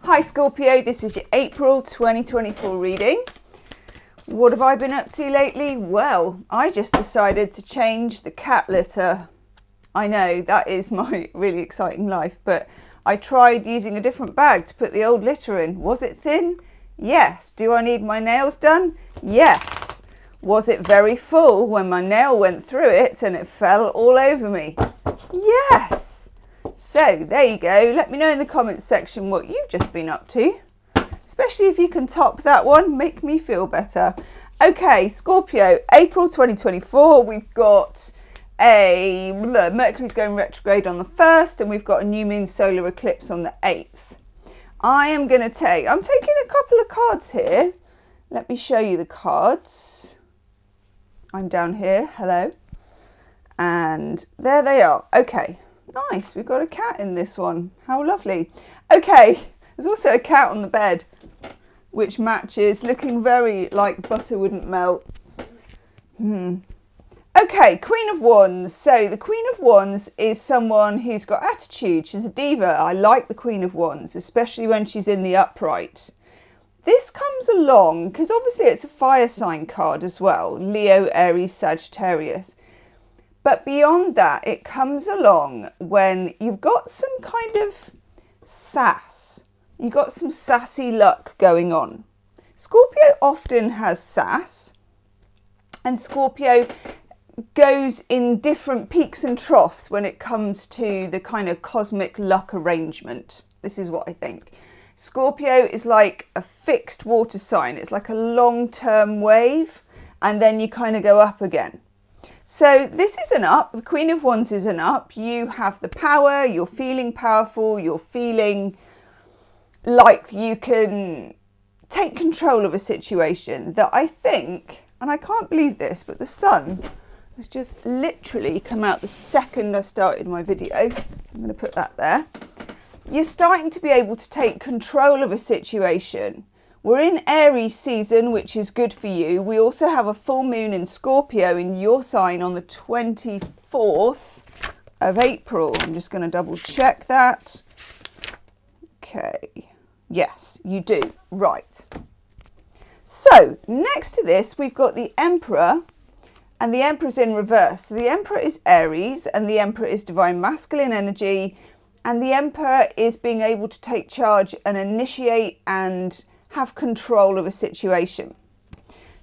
Hi Scorpio, this is your April 2024 reading. What have I been up to lately? Well, I just decided to change the cat litter. I know, that is my really exciting life, but I tried using a different bag to put the old litter in. Was it thin? Yes. Do I need my nails done? Yes. Was it very full when my nail went through it and it fell all over me? Yes. So there you go. Let me know in the comments section what you've just been up to. Especially if you can top that one, make me feel better. Okay, Scorpio, April 2024, we've got Mercury's going retrograde on the 1st and we've got a new moon solar eclipse on the 8th. I'm taking a couple of cards here. Let me show you the cards. I'm down here, hello. And there they are. Okay, nice, we've got a cat in this one. How lovely. Okay, there's also a cat on the bed, which matches, looking very like butter wouldn't melt. Okay, Queen of Wands. So the Queen of Wands is someone who's got attitude. She's a diva. I like the Queen of Wands, especially when she's in the upright. This comes along because obviously it's a fire sign card as well. Leo, Aries, Sagittarius. But beyond that, it comes along when you've got some kind of sass. You've got some sassy luck going on. Scorpio often has sass. And Scorpio goes in different peaks and troughs when it comes to the kind of cosmic luck arrangement. This is what I think. Scorpio is like a fixed water sign. It's like a long-term wave, and then you kind of go up again. So this is an up. The Queen of Wands is an up. You have the power. You're feeling powerful. You're feeling like you can take control of a situation that I think, and I can't believe this, but the sun has just literally come out the second I started my video. So I'm going to put that there. You're starting to be able to take control of a situation. We're in Aries season, which is good for you. We also have a full moon in Scorpio in your sign on the 24th of April. I'm just going to double check that. Okay. Yes, you do. Right. So next to this, we've got the Emperor, and the Emperor's in reverse. The Emperor is Aries, and the Emperor is divine masculine energy, and the Emperor is being able to take charge and initiate and have control of a situation.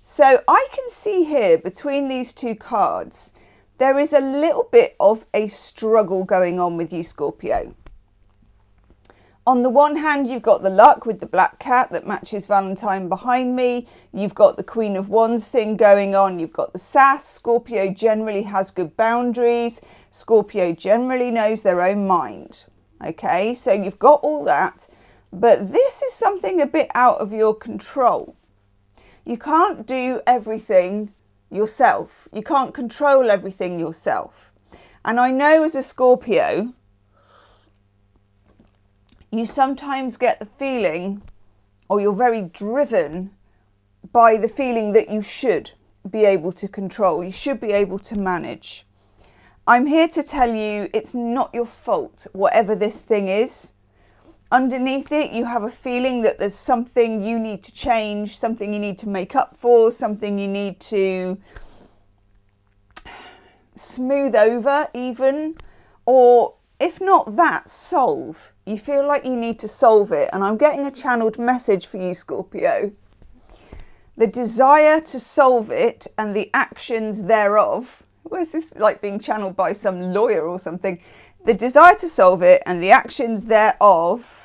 So I can see here between these two cards, there is a little bit of a struggle going on with you, Scorpio. On the one hand, you've got the luck with the black cat that matches Valentine behind me. You've got the Queen of Wands thing going on. You've got the sass. Scorpio generally has good boundaries. Scorpio generally knows their own mind. Okay, so you've got all that. But this is something a bit out of your control. You can't do everything yourself. You can't control everything yourself. And I know as a Scorpio, you sometimes get the feeling, or you're very driven by the feeling that you should be able to control. You should be able to manage. I'm here to tell you it's not your fault, whatever this thing is. Underneath it, you have a feeling that there's something you need to change, something you need to make up for, something you need to smooth over even, or if not that, solve. You feel like you need to solve it. And I'm getting a channeled message for you, Scorpio. The desire to solve it and the actions thereof. Where's this like being channeled by some lawyer or something? The desire to solve it and the actions thereof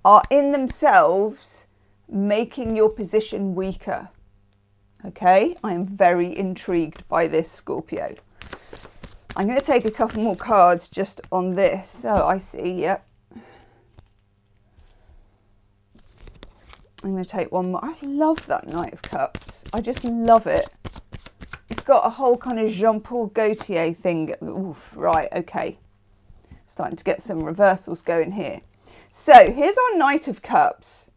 are in themselves making your position weaker. Okay, I am very intrigued by this, Scorpio. I'm going to take a couple more cards just on this. Oh, I see, yep. I'm going to take one more. I love that Knight of Cups. I just love it. It's got a whole kind of Jean-Paul Gaultier thing. Oof, right, okay. Starting to get some reversals going here. So here's our Knight of Cups.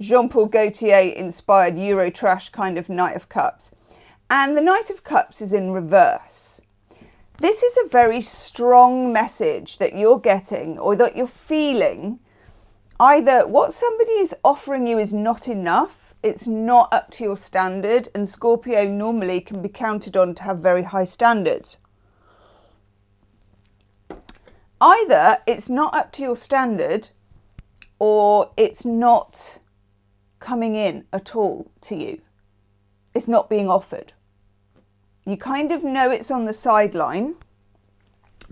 Jean-Paul Gaultier inspired Eurotrash kind of Knight of Cups. And the Knight of Cups is in reverse. This is a very strong message that you're getting or that you're feeling Either what somebody is offering you is not enough, it's not up to your standard, and Scorpio normally can be counted on to have very high standards. Either it's not up to your standard, or it's not coming in at all to you. It's not being offered. You kind of know it's on the sideline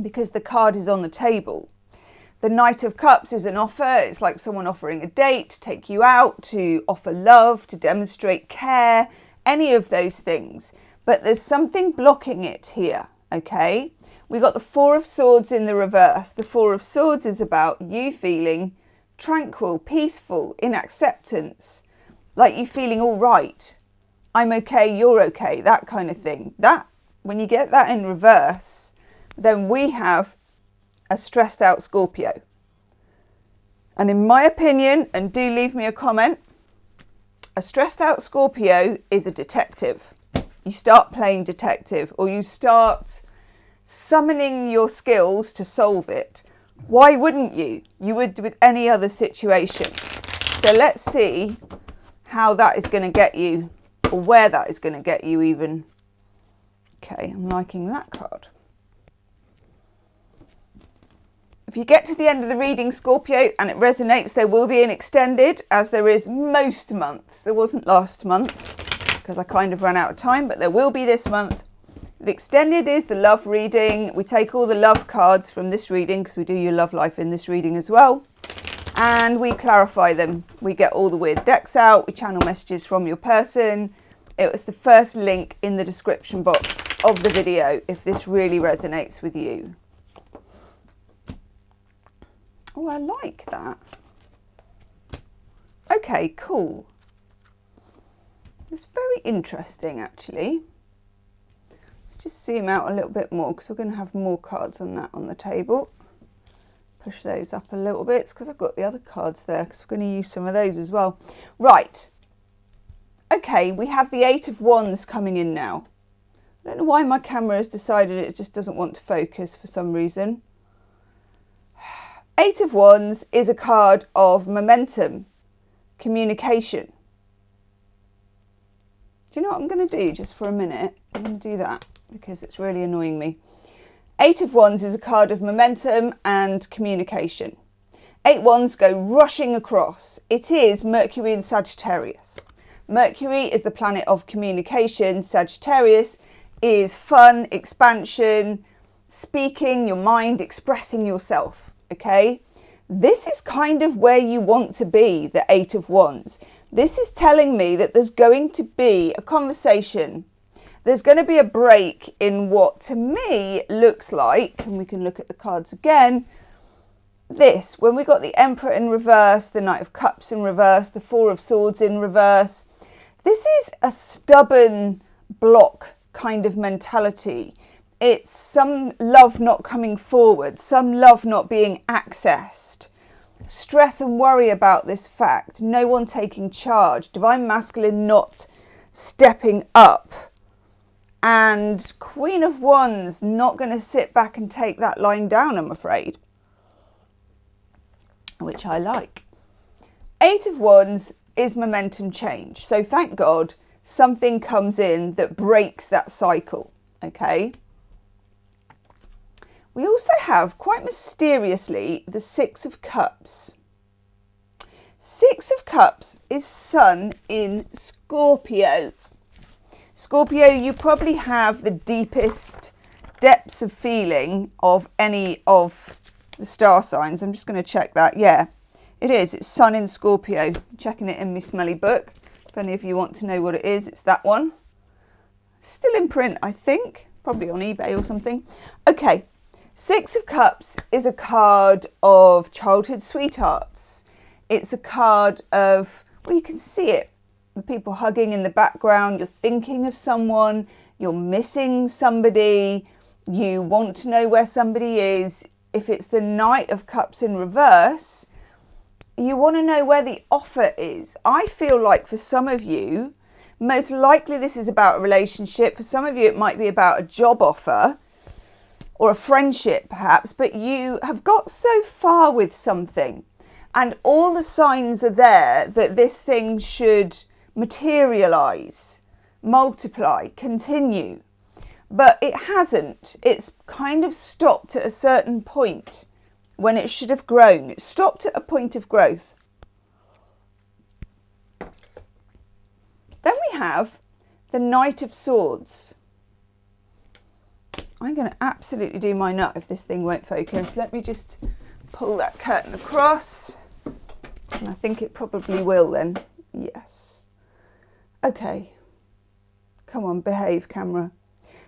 because the card is on the table. The Knight of Cups is an offer. It's like someone offering a date, to take you out, to offer love, to demonstrate care, any of those things. But there's something blocking it here, okay? We got the Four of Swords in the reverse. The Four of Swords is about you feeling tranquil, peaceful, in acceptance, like you feeling all right. I'm okay, you're okay, that kind of thing. That, when you get that in reverse, then we have a stressed out Scorpio. And in my opinion, and do leave me a comment, a stressed out Scorpio is a detective. You start playing detective, or you start summoning your skills to solve it. Why wouldn't you? You would with any other situation. So let's see how that is going to get you, or where that is going to get you even. Okay, I'm liking that card. If you get to the end of the reading, Scorpio, and it resonates, there will be an extended, as there is most months. There wasn't last month because I kind of ran out of time, but there will be this month. The extended is the love reading. We take all the love cards from this reading because we do your love life in this reading as well. And we clarify them. We get all the weird decks out. We channel messages from your person. It was the first link in the description box of the video if this really resonates with you. Oh, I like that. Okay, cool. It's very interesting, actually. Let's just zoom out a little bit more because we're going to have more cards on that on the table. Push those up a little bit because I've got the other cards there because we're going to use some of those as well. Right. Okay, we have the Eight of Wands coming in now. I don't know why my camera has decided it just doesn't want to focus for some reason. Eight of Wands is a card of momentum, communication. Do you know what I'm going to do just for a minute? I'm going to do that because it's really annoying me. Eight of Wands is a card of momentum and communication. Eight Wands go rushing across. It is Mercury in Sagittarius. Mercury is the planet of communication. Sagittarius is fun, expansion, speaking your mind, expressing yourself. Okay, this is kind of where you want to be, the Eight of Wands. This is telling me that there's going to be a conversation. There's going to be a break in what to me looks like, and we can look at the cards again. This, when we got the Emperor in reverse, the Knight of Cups in reverse, the Four of Swords in reverse. This is a stubborn block kind of mentality. It's some love not coming forward, some love not being accessed. Stress and worry about this fact. No one taking charge. Divine Masculine not stepping up. And Queen of Wands not going to sit back and take that lying down, I'm afraid. Which I like. Eight of Wands is momentum change. So thank God something comes in that breaks that cycle. Okay. We also have, quite mysteriously, the Six of Cups. Six of Cups is Sun in Scorpio. Scorpio, you probably have the deepest depths of feeling of any of the star signs. I'm just going to check that. Yeah, it is. It's Sun in Scorpio. I'm checking it in my smelly book. If any of you want to know what it is, it's that one. Still in print, I think. Probably on eBay or something. Okay. Six of Cups is a card of childhood sweethearts. It's a card of, well, you can see it. The people hugging in the background. You're thinking of someone. You're missing somebody. You want to know where somebody is. If it's the Knight of Cups in reverse, you want to know where the offer is. I feel like for some of you, most likely this is about a relationship. For some of you, it might be about a job offer. Or a friendship perhaps, but you have got so far with something And all the signs are there that this thing should materialize, multiply, continue. But it hasn't. It's kind of stopped at a certain point when it should have grown. It stopped at a point of growth. Then we have the Knight of Swords. I'm going to absolutely do my nut if this thing won't focus. Let me just pull that curtain across. And I think it probably will then. Yes. Okay. Come on, behave, camera.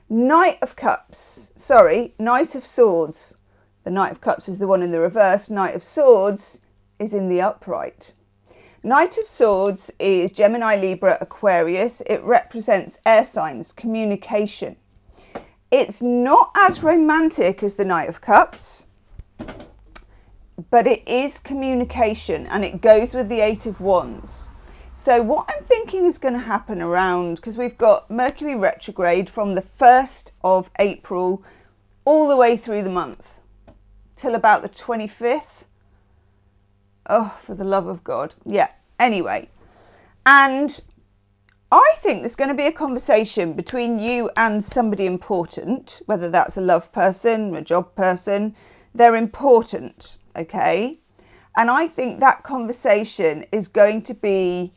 Knight of Cups. Sorry, Knight of Swords. The Knight of Cups is the one in the reverse. Knight of Swords is in the upright. Knight of Swords is Gemini, Libra, Aquarius. It represents air signs, communication. It's not as romantic as the Knight of Cups, but it is communication, and it goes with the Eight of Wands. So what I'm thinking is going to happen around, because we've got Mercury retrograde from the 1st of April all the way through the month till about the 25th. Oh, for the love of God. Yeah, anyway. And I think there's going to be a conversation between you and somebody important, whether that's a love person, a job person. They're important, okay? And I think that conversation is going to be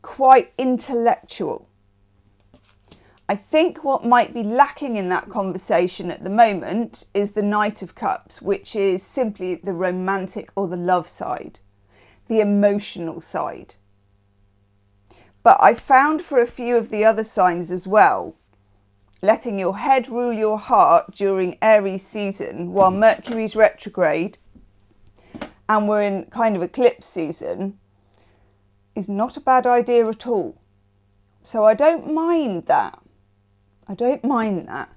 quite intellectual. I think what might be lacking in that conversation at the moment is the Knight of Cups, which is simply the romantic or the love side, the emotional side. But I found for a few of the other signs as well, letting your head rule your heart during Aries season while Mercury's retrograde and we're in kind of eclipse season is not a bad idea at all. So I don't mind that. I don't mind that.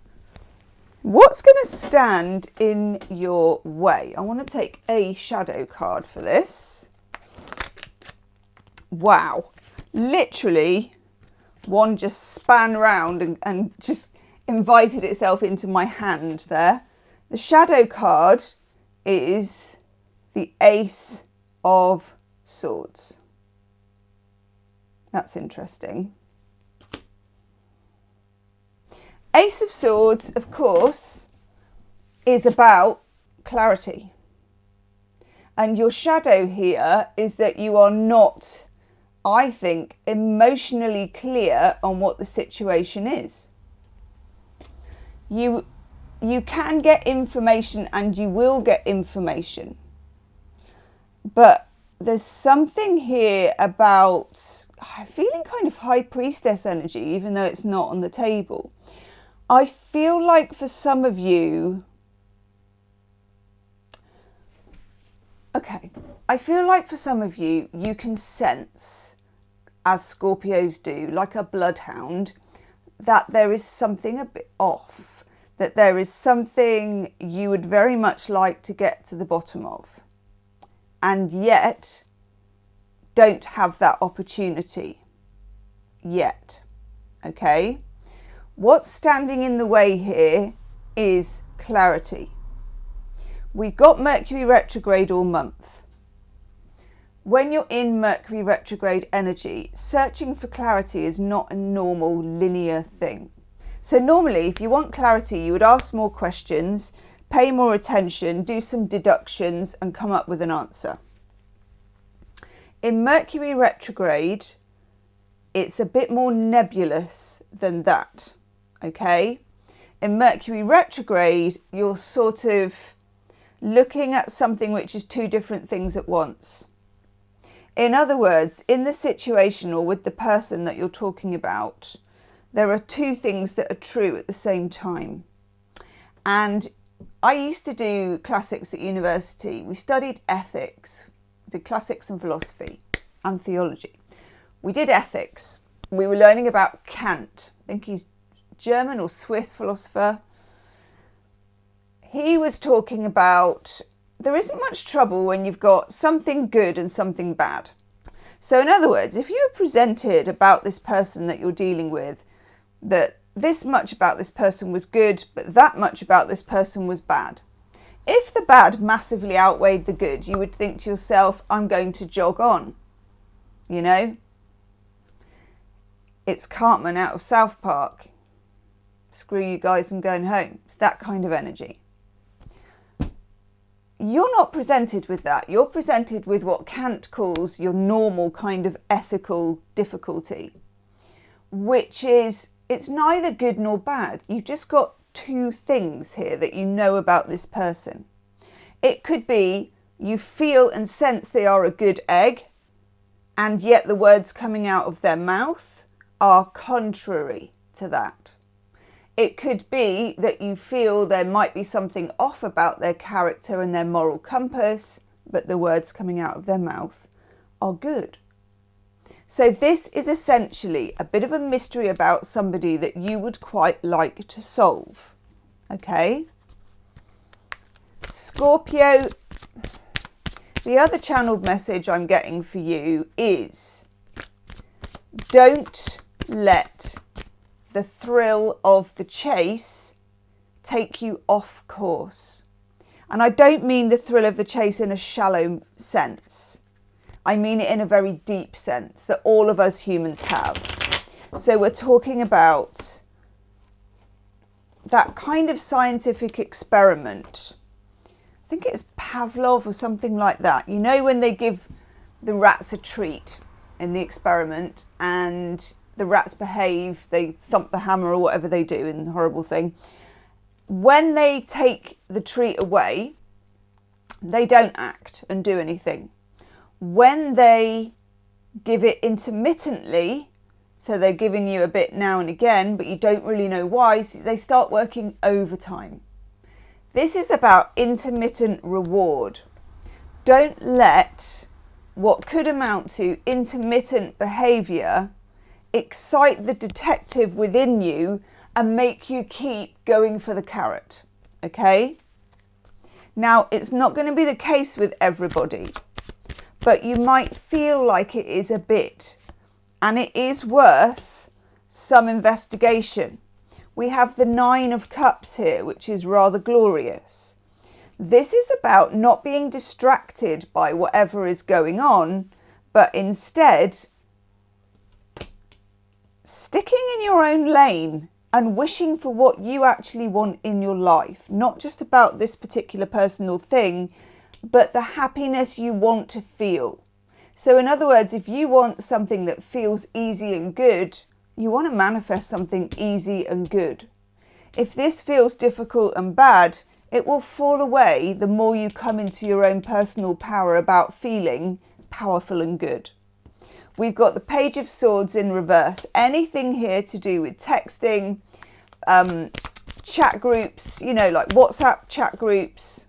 What's going to stand in your way? I want to take a shadow card for this. Wow. Literally, one just span round and just invited itself into my hand there. The shadow card is the Ace of Swords. That's interesting. Ace of Swords, of course, is about clarity. And your shadow here is that you are not, I think, emotionally clear on what the situation is. You can get information and you will get information. But there's something here about feeling kind of high priestess energy, even though it's not on the table. I feel like for some of you, you can sense, as Scorpios do, like a bloodhound, that there is something a bit off, that there is something you would very much like to get to the bottom of, and yet don't have that opportunity yet, okay? What's standing in the way here is clarity. We've got Mercury retrograde all month. When you're in Mercury retrograde energy, searching for clarity is not a normal linear thing. So normally, if you want clarity, you would ask more questions, pay more attention, do some deductions, and come up with an answer. In Mercury retrograde, it's a bit more nebulous than that. Okay, in Mercury retrograde, you're sort of looking at something which is two different things at once. In other words, in the situation or with the person that you're talking about, there are two things that are true at the same time. And I used to do classics at university. We studied ethics, did classics and philosophy and theology. We did ethics. We were learning about Kant. I think he's German or Swiss philosopher. He was talking about there isn't much trouble when you've got something good and something bad. So in other words, if you are presented about this person that you're dealing with, that this much about this person was good, but that much about this person was bad, If the bad massively outweighed the good, you would think to yourself, I'm going to jog on. You know? It's Cartman out of South Park. Screw you guys, I'm going home. It's that kind of energy. You're not presented with that. You're presented with what Kant calls your normal kind of ethical difficulty, which is, it's neither good nor bad. You've just got two things here that you know about this person. It could be you feel and sense they are a good egg, and yet the words coming out of their mouth are contrary to that. It could be that you feel there might be something off about their character and their moral compass, but the words coming out of their mouth are good. So this is essentially a bit of a mystery about somebody that you would quite like to solve. Okay? Scorpio, the other channeled message I'm getting for you is, don't let the thrill of the chase take you off course. And I don't mean the thrill of the chase in a shallow sense. I mean it in a very deep sense that all of us humans have. So we're talking about that kind of scientific experiment. I think it's Pavlov or something like that. You know, when they give the rats a treat in the experiment and the rats behave, they thump the hammer or whatever they do in the horrible thing. When they take the treat away, they don't act and do anything. When they give it intermittently, so they're giving you a bit now and again, but you don't really know why, so they start working overtime. This is about intermittent reward. Don't let what could amount to intermittent behaviour excite the detective within you and make you keep going for the carrot. Okay? Now, it's not going to be the case with everybody, but you might feel like it is a bit, and it is worth some investigation. We have the 9 of Cups here, which is rather glorious. This is about not being distracted by whatever is going on, but instead sticking in your own lane and wishing for what you actually want in your life. Not just about this particular personal thing, but the happiness you want to feel. So in other words, if you want something that feels easy and good, you want to manifest something easy and good. If this feels difficult and bad, it will fall away the more you come into your own personal power about feeling powerful and good. We've got the Page of Swords in reverse. Anything here to do with texting, chat groups, you know, like WhatsApp chat groups,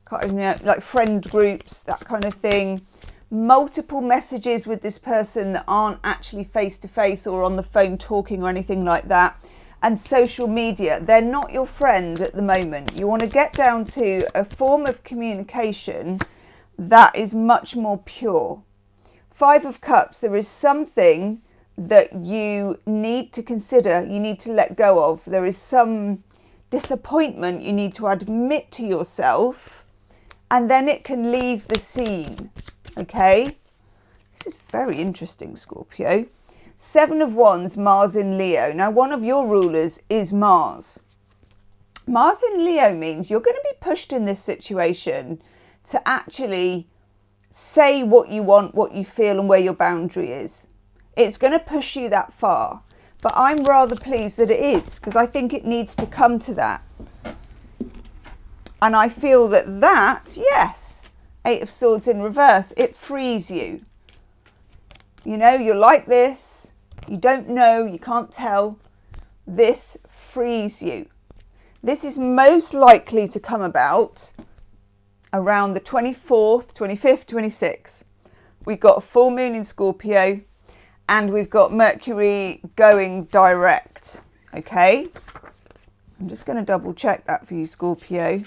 can't even know, like friend groups, that kind of thing. Multiple messages with this person that aren't actually face to face or on the phone talking or anything like that. And social media, they're not your friend at the moment. You want to get down to a form of communication that is much more pure. 5 of Cups, there is something that you need to consider, you need to let go of. There is some disappointment you need to admit to yourself, and then it can leave the scene. Okay? This is very interesting, Scorpio. 7 of Wands, Mars in Leo. Now, one of your rulers is Mars. Mars in Leo means you're going to be pushed in this situation to actually say what you want, what you feel, and where your boundary is. It's going to push you that far. But I'm rather pleased that it is, because I think it needs to come to that. And I feel that, yes, 8 of Swords in reverse, it frees you. You know, you're like this, you don't know, you can't tell. This frees you. This is most likely to come about around the 24th, 25th, 26th. We've got a full moon in Scorpio and we've got Mercury going direct. Okay, I'm just going to double check that for you, Scorpio.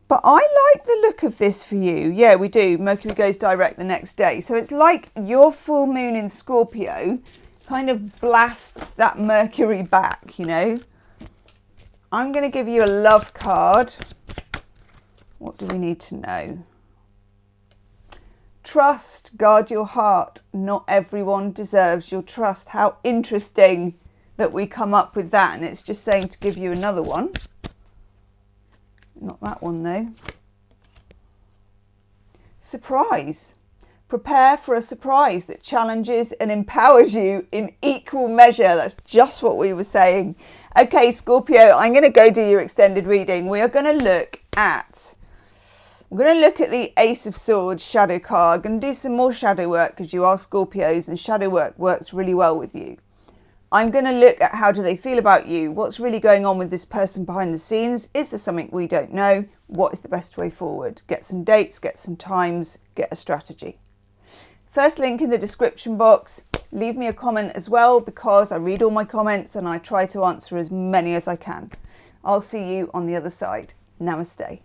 But I like the look of this for you. Yeah, we do. Mercury goes direct the next day. So it's like your full moon in Scorpio kind of blasts that Mercury back, you know. I'm going to give you a love card. What do we need to know? Trust, guard your heart. Not everyone deserves your trust. How interesting that we come up with that. And it's just saying to give you another one. Not that one though. Surprise. Prepare for a surprise that challenges and empowers you in equal measure. That's just what we were saying. Okay, Scorpio, I'm going to go do your extended reading. We are going to look at the Ace of Swords shadow card. I'm going to do some more shadow work because you are Scorpios and shadow work works really well with you. I'm going to look at how do they feel about you? What's really going on with this person behind the scenes? Is there something we don't know? What is the best way forward? Get some dates, get some times, get a strategy. First link in the description box. Leave me a comment as well because I read all my comments and I try to answer as many as I can. I'll see you on the other side. Namaste.